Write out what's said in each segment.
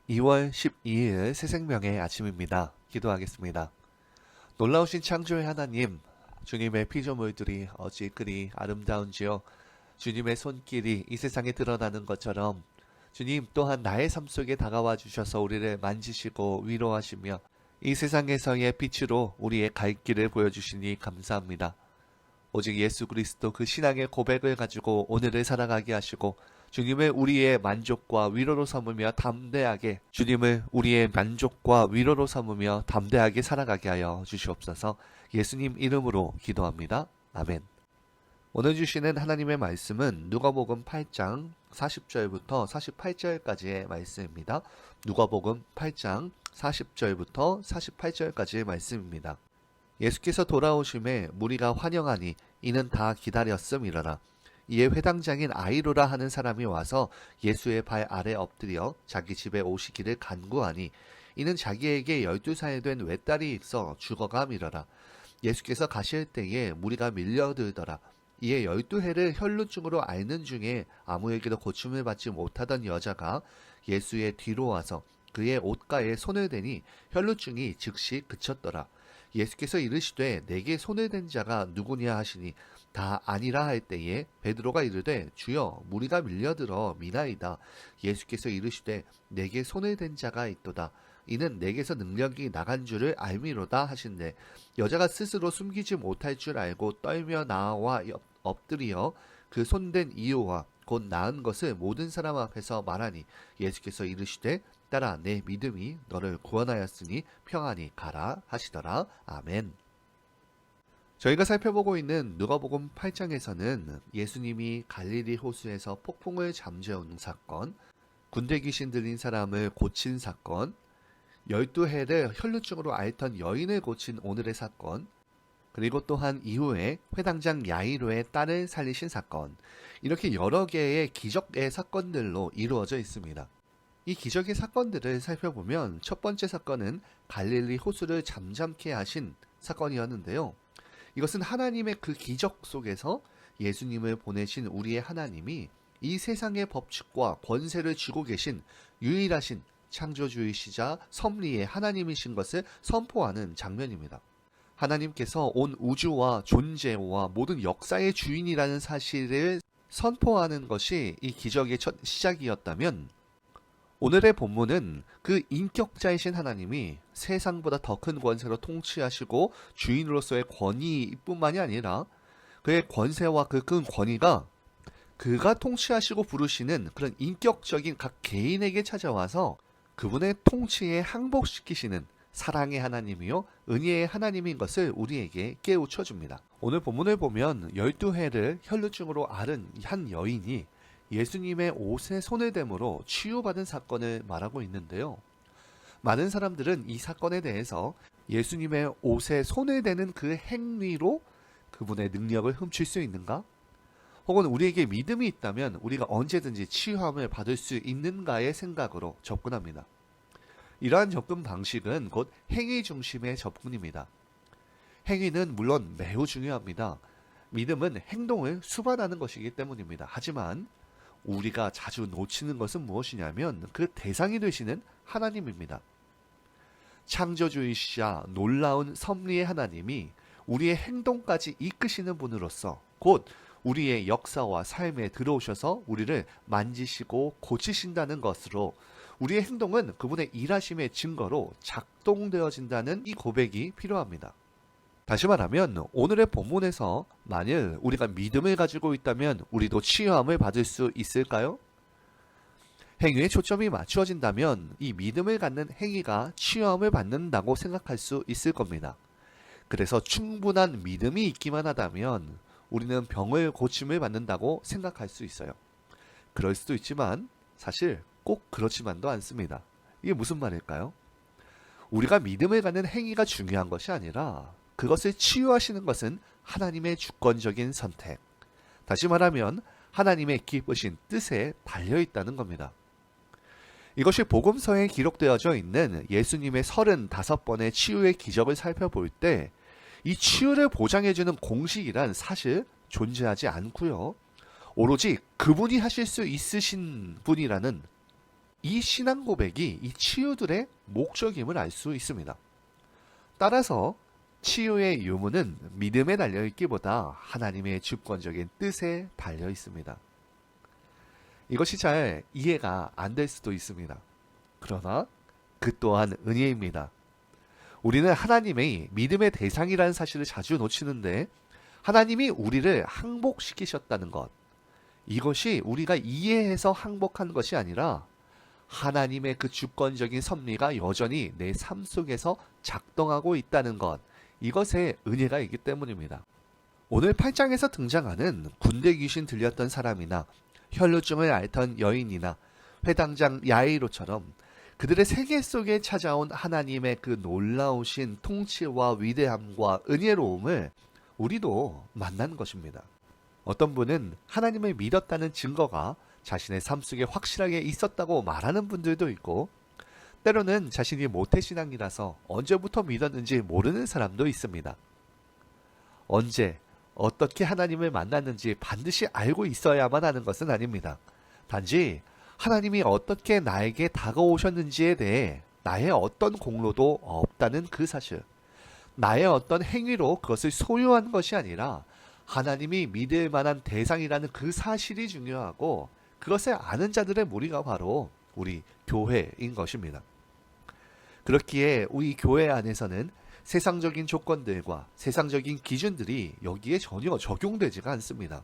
2월 12일 새생명의 아침입니다. 기도하겠습니다. 놀라우신 창조의 하나님, 주님의 피조물들이 어찌 그리 아름다운지요. 주님의 손길이 이 세상에 드러나는 것처럼 주님 또한 나의 삶 속에 다가와 주셔서 우리를 만지시고 위로하시며 이 세상에서의 빛으로 우리의 갈 길을 보여주시니 감사합니다. 오직 예수 그리스도 그 신앙의 고백을 가지고 오늘을 살아가게 하시고 주님을 우리의 만족과 위로로 삼으며 담대하게 살아가게 하여 주시옵소서. 예수님 이름으로 기도합니다. 아멘. 오늘 주시는 하나님의 말씀은 누가복음 8장 40절부터 48절까지의 말씀입니다. 누가복음 8장 40절부터 48절까지의 말씀입니다. 예수께서 돌아오심에 무리가 환영하니 이는 다 기다렸음이러라. 이에 회당장인 아이로라 하는 사람이 와서 예수의 발 아래 엎드려 자기 집에 오시기를 간구하니 이는 자기에게 12살 된 외딸이 있어 죽어감이러라. 예수께서 가실 때에 무리가 밀려들더라. 이에 12해를 혈루증으로 앓는 중에 아무에게도 고침을 받지 못하던 여자가 예수의 뒤로 와서 그의 옷가에 손을 대니 혈루증이 즉시 그쳤더라. 예수께서 이르시되 내게 손을 댄 자가 누구냐 하시니 다 아니라 할 때에 베드로가 이르되 주여 무리가 밀려들어 미나이다. 예수께서 이르시되 내게 손을 댄 자가 있도다. 이는 내게서 능력이 나간 줄을 알미로다 하신대. 여자가 스스로 숨기지 못할 줄 알고 떨며 나와 엎드려 그 손댄 이유와 곧 나은 것을 모든 사람 앞에서 말하니 예수께서 이르시되 딸아 내 믿음이 너를 구원하였으니 평안히 가라 하시더라. 아멘. 저희가 살펴보고 있는 누가복음 8장에서는 예수님이 갈릴리 호수에서 폭풍을 잠재운 사건, 군대 귀신 들린 사람을 고친 사건, 12해를 혈루증으로 앓던 여인을 고친 오늘의 사건, 그리고 또한 이후에 회당장 야이로의 딸을 살리신 사건, 이렇게 여러 개의 기적의 사건들로 이루어져 있습니다. 이 기적의 사건들을 살펴보면 첫 번째 사건은 갈릴리 호수를 잠잠케 하신 사건이었는데요. 이것은 하나님의 그 기적 속에서 예수님을 보내신 우리의 하나님이 이 세상의 법칙과 권세를 쥐고 계신 유일하신 창조주이시자 섭리의 하나님이신 것을 선포하는 장면입니다. 하나님께서 온 우주와 존재와 모든 역사의 주인이라는 사실을 선포하는 것이 이 기적의 첫 시작이었다면 오늘의 본문은 그 인격자이신 하나님이 세상보다 더 큰 권세로 통치하시고 주인으로서의 권위뿐만이 아니라 그의 권세와 그 큰 권위가 그가 통치하시고 부르시는 그런 인격적인 각 개인에게 찾아와서 그분의 통치에 항복시키시는 사랑의 하나님이요 은혜의 하나님인 것을 우리에게 깨우쳐 줍니다. 오늘 본문을 보면 12해를 혈루증으로 앓은 한 여인이 예수님의 옷에 손을 댐으로 치유받은 사건을 말하고 있는데요. 많은 사람들은 이 사건에 대해서 예수님의 옷에 손을 대는 그 행위로 그분의 능력을 훔칠 수 있는가? 혹은 우리에게 믿음이 있다면 우리가 언제든지 치유함을 받을 수 있는가의 생각으로 접근합니다. 이러한 접근 방식은 곧 행위 중심의 접근입니다. 행위는 물론 매우 중요합니다. 믿음은 행동을 수반하는 것이기 때문입니다. 하지만 우리가 자주 놓치는 것은 무엇이냐면 그 대상이 되시는 하나님입니다. 창조주이시자 놀라운 섭리의 하나님이 우리의 행동까지 이끄시는 분으로서 곧 우리의 역사와 삶에 들어오셔서 우리를 만지시고 고치신다는 것으로 우리의 행동은 그분의 일하심의 증거로 작동되어진다는 이 고백이 필요합니다. 다시 말하면 오늘의 본문에서 만일 우리가 믿음을 가지고 있다면 우리도 치유함을 받을 수 있을까요? 행위에 초점이 맞추어진다면 이 믿음을 갖는 행위가 치유함을 받는다고 생각할 수 있을 겁니다. 그래서 충분한 믿음이 있기만 하다면 우리는 병을 고침을 받는다고 생각할 수 있어요. 그럴 수도 있지만 사실 꼭 그렇지만도 않습니다. 이게 무슨 말일까요? 우리가 믿음을 갖는 행위가 중요한 것이 아니라 그것을 치유하시는 것은 하나님의 주권적인 선택. 다시 말하면 하나님의 기쁘신 뜻에 달려있다는 겁니다. 이것이 복음서에 기록되어져 있는 예수님의 35번의 치유의 기적을 살펴볼 때 이 치유를 보장해주는 공식이란 사실 존재하지 않고요. 오로지 그분이 하실 수 있으신 분이라는 이 신앙 고백이 이 치유들의 목적임을 알 수 있습니다. 따라서 치유의 유무는 믿음에 달려있기보다 하나님의 주권적인 뜻에 달려 있습니다. 이것이 잘 이해가 안 될 수도 있습니다. 그러나 그 또한 은혜입니다. 우리는 하나님의 믿음의 대상이라는 사실을 자주 놓치는데 하나님이 우리를 항복시키셨다는 것, 이것이 우리가 이해해서 항복한 것이 아니라 하나님의 그 주권적인 섭리가 여전히 내 삶 속에서 작동하고 있다는 것, 이것에 은혜가 있기 때문입니다. 오늘 8장에서 등장하는 군대 귀신 들렸던 사람이나 혈루증을 앓던 여인이나 회당장 야이로처럼 그들의 세계 속에 찾아온 하나님의 그 놀라우신 통치와 위대함과 은혜로움을 우리도 만난 것입니다. 어떤 분은 하나님을 믿었다는 증거가 자신의 삶 속에 확실하게 있었다고 말하는 분들도 있고, 때로는 자신이 모태신앙이라서 언제부터 믿었는지 모르는 사람도 있습니다. 언제, 어떻게 하나님을 만났는지 반드시 알고 있어야만 하는 것은 아닙니다. 단지 하나님이 어떻게 나에게 다가오셨는지에 대해 나의 어떤 공로도 없다는 그 사실, 나의 어떤 행위로 그것을 소유한 것이 아니라 하나님이 믿을 만한 대상이라는 그 사실이 중요하고, 그것을 아는 자들의 무리가 바로 우리 교회인 것입니다. 그렇기에 우리 교회 안에서는 세상적인 조건들과 세상적인 기준들이 여기에 전혀 적용되지가 않습니다.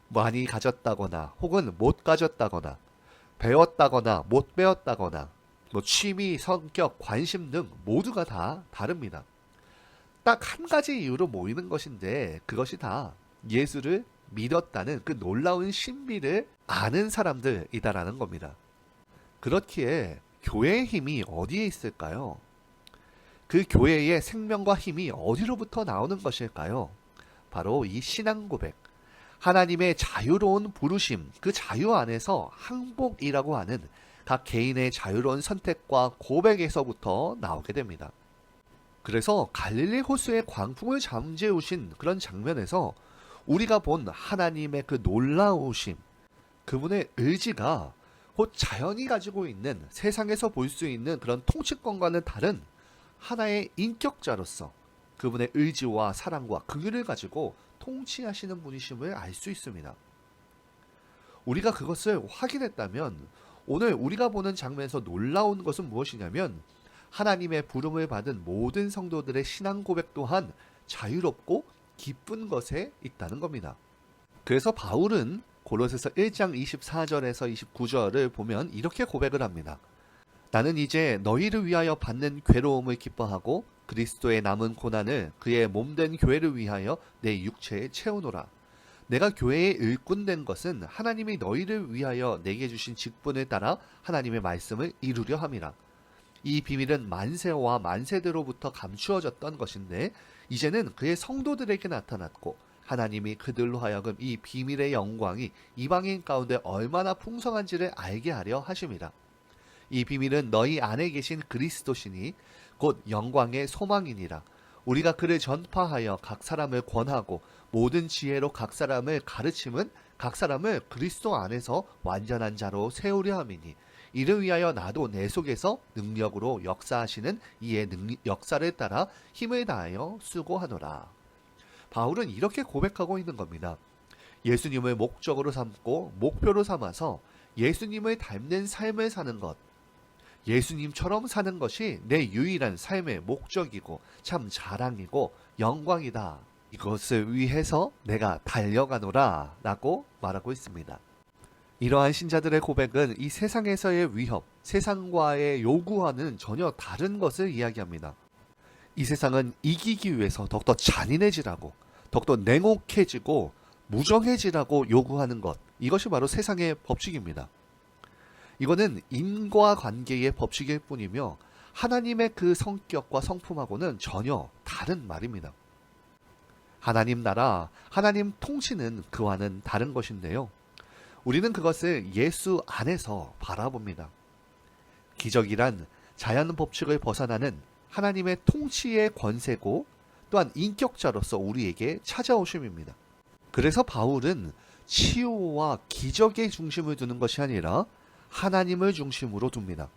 많이 가졌다거나 혹은 못 가졌다거나 배웠다거나 못 배웠다거나 취미, 성격, 관심 등 모두가 다 다릅니다. 딱 한 가지 이유로 모이는 것인데 그것이 다 예수를 믿었다는 그 놀라운 신비를 아는 사람들이다라는 겁니다. 그렇기에 교회의 힘이 어디에 있을까요? 그 교회의 생명과 힘이 어디로부터 나오는 것일까요? 바로 이 신앙 고백, 하나님의 자유로운 부르심, 그 자유 안에서 항복이라고 하는 각 개인의 자유로운 선택과 고백에서부터 나오게 됩니다. 그래서 갈릴리 호수의 광풍을 잠재우신 그런 장면에서 우리가 본 하나님의 그 놀라우심, 그분의 의지가 곧 자연이 가지고 있는 세상에서 볼 수 있는 그런 통치권과는 다른 하나의 인격자로서 그분의 의지와 사랑과 긍휼을 가지고 통치하시는 분이심을 알 수 있습니다. 우리가 그것을 확인했다면 오늘 우리가 보는 장면에서 놀라운 것은 무엇이냐면 하나님의 부름을 받은 모든 성도들의 신앙 고백 또한 자유롭고 기쁜 것에 있다는 겁니다. 그래서 바울은 골로새서 1장 24절에서 29절을 보면 이렇게 고백을 합니다. 나는 이제 너희를 위하여 받는 괴로움을 기뻐하고 그리스도의 남은 고난을 그의 몸된 교회를 위하여 내 육체에 채우노라. 내가 교회의 일꾼된 것은 하나님이 너희를 위하여 내게 주신 직분을 따라 하나님의 말씀을 이루려 함이라. 이 비밀은 만세와 만세대로부터 감추어졌던 것인데 이제는 그의 성도들에게 나타났고 하나님이 그들로 하여금 이 비밀의 영광이 이방인 가운데 얼마나 풍성한지를 알게 하려 하심이라. 이 비밀은 너희 안에 계신 그리스도시니 곧 영광의 소망이니라. 우리가 그를 전파하여 각 사람을 권하고 모든 지혜로 각 사람을 가르침은 각 사람을 그리스도 안에서 완전한 자로 세우려 함이니 이를 위하여 나도 내 속에서 능력으로 역사하시는 이의 역사를 따라 힘을 다하여 수고하노라. 바울은 이렇게 고백하고 있는 겁니다. 예수님을 목적으로 삼고 목표로 삼아서 예수님을 닮는 삶을 사는 것, 예수님처럼 사는 것이 내 유일한 삶의 목적이고 참 자랑이고 영광이다. 이것을 위해서 내가 달려가노라 라고 말하고 있습니다. 이러한 신자들의 고백은 이 세상에서의 위협, 세상과의 요구와는 전혀 다른 것을 이야기합니다. 이 세상은 이기기 위해서 더욱더 잔인해지라고, 더욱더 냉혹해지고 무정해지라고 요구하는 것, 이것이 바로 세상의 법칙입니다. 이거는 인과관계의 법칙일 뿐이며 하나님의 그 성격과 성품하고는 전혀 다른 말입니다. 하나님 나라, 하나님 통치는 그와는 다른 것인데요. 우리는 그것을 예수 안에서 바라봅니다. 기적이란 자연 법칙을 벗어나는 하나님의 통치의 권세고 또한 인격자로서 우리에게 찾아오심입니다. 그래서 바울은 치유와 기적의 중심을 두는 것이 아니라 하나님을 중심으로 둡니다.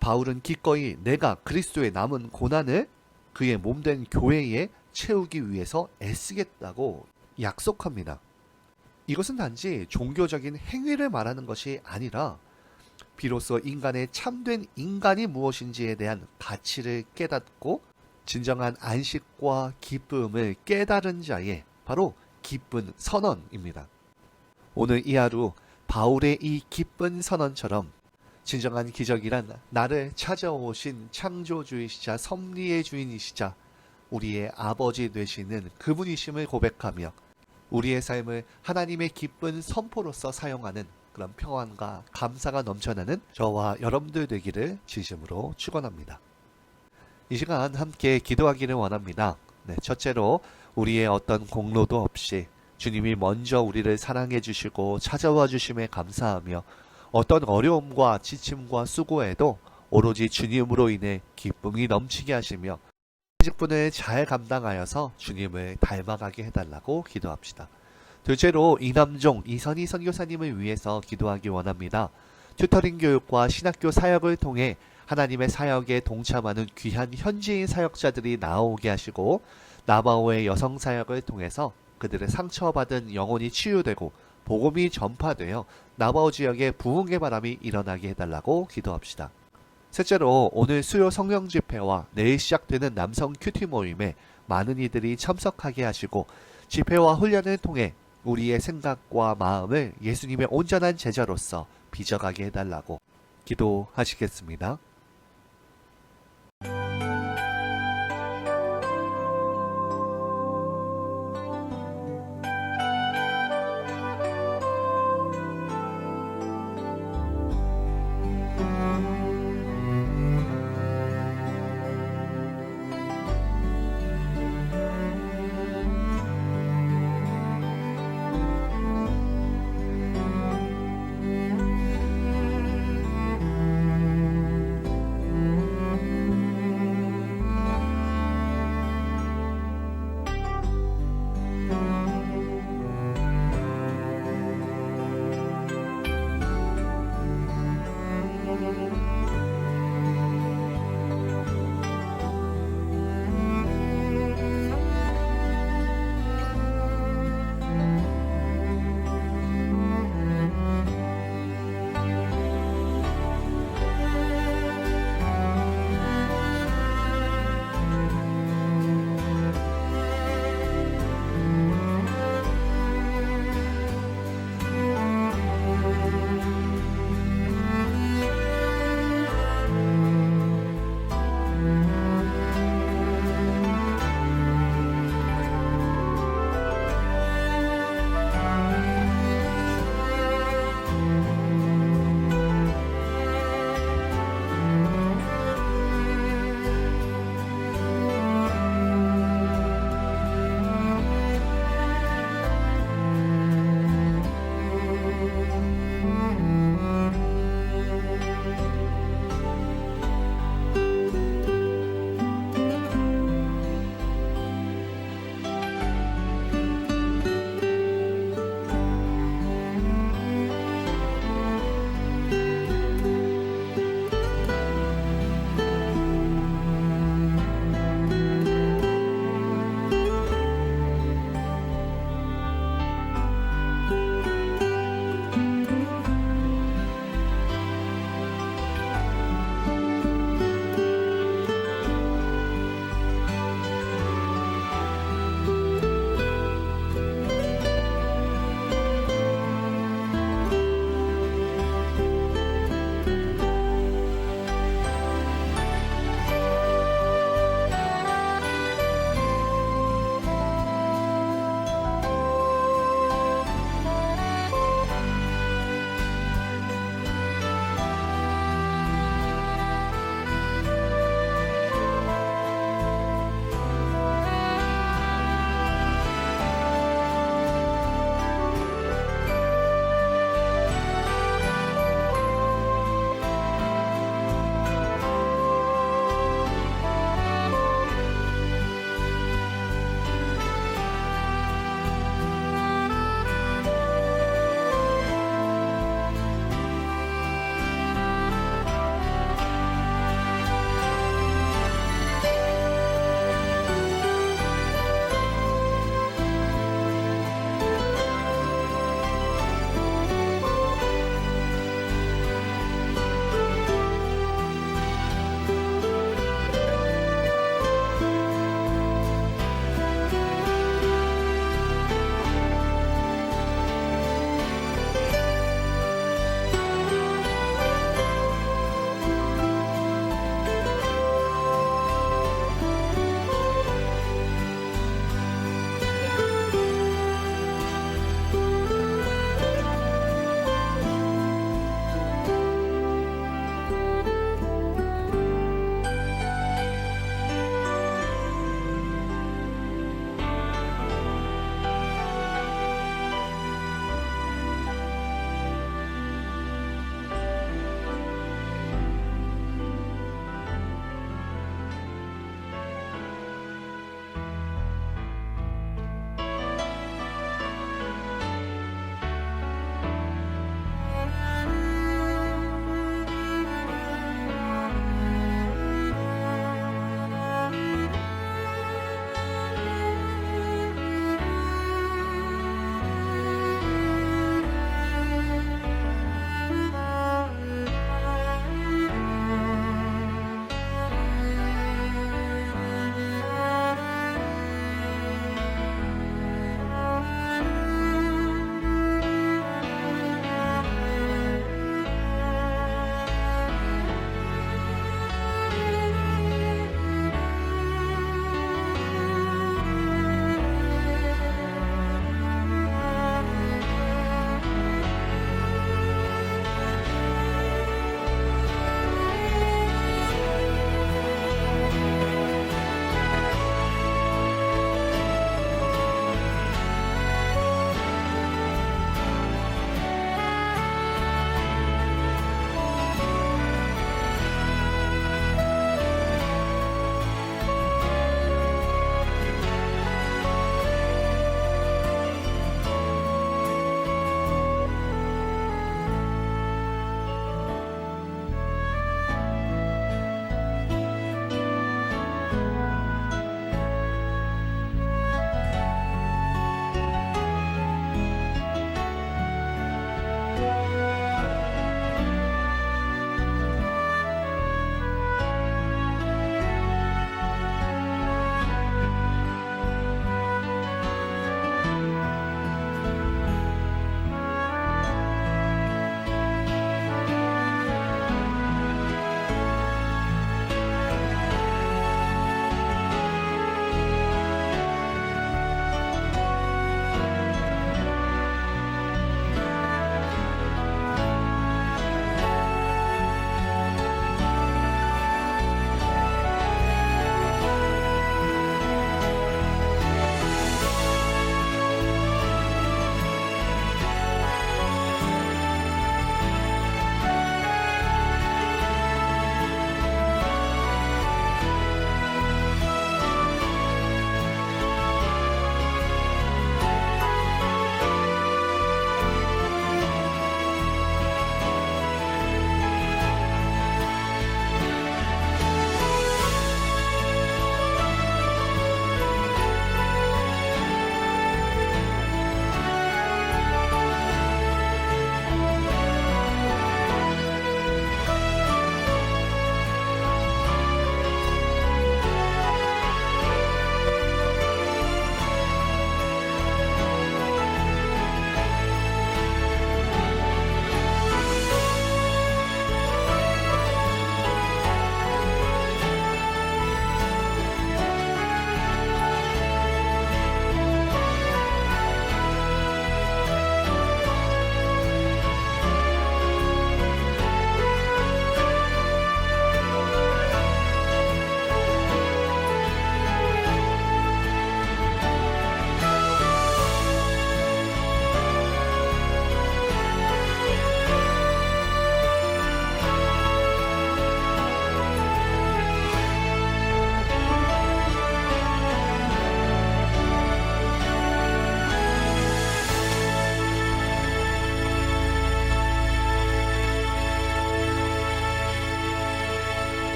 바울은 기꺼이 내가 그리스도의 남은 고난을 그의 몸된 교회에 채우기 위해서 애쓰겠다고 약속합니다. 이것은 단지 종교적인 행위를 말하는 것이 아니라 비로소 인간의 참된 인간이 무엇인지에 대한 가치를 깨닫고 진정한 안식과 기쁨을 깨달은 자의 바로 기쁜 선언입니다. 오늘 이 하루 바울의 이 기쁜 선언처럼 진정한 기적이란 나를 찾아오신 창조주이시자 섭리의 주인이시자 우리의 아버지 되시는 그분이심을 고백하며 우리의 삶을 하나님의 기쁜 선포로서 사용하는 그런 평안과 감사가 넘쳐나는 저와 여러분들 되기를 진심으로 축원합니다. 이 시간 함께 기도하기를 원합니다. 첫째로 우리의 어떤 공로도 없이 주님이 먼저 우리를 사랑해 주시고 찾아와 주심에 감사하며 어떤 어려움과 지침과 수고에도 오로지 주님으로 인해 기쁨이 넘치게 하시며 직분을 잘 감당하여서 주님을 닮아가게 해달라고 기도합시다. 둘째로 이남종 이선희 선교사님을 위해서 기도하기 원합니다. 튜터링 교육과 신학교 사역을 통해 하나님의 사역에 동참하는 귀한 현지인 사역자들이 나오게 하시고 나바오의 여성 사역을 통해서 그들의 상처받은 영혼이 치유되고 복음이 전파되어 나바오 지역에 부흥의 바람이 일어나게 해달라고 기도합시다. 셋째로 오늘 수요 성령 집회와 내일 시작되는 남성 큐티 모임에 많은 이들이 참석하게 하시고 집회와 훈련을 통해 우리의 생각과 마음을 예수님의 온전한 제자로서 빚어가게 해달라고 기도하시겠습니다.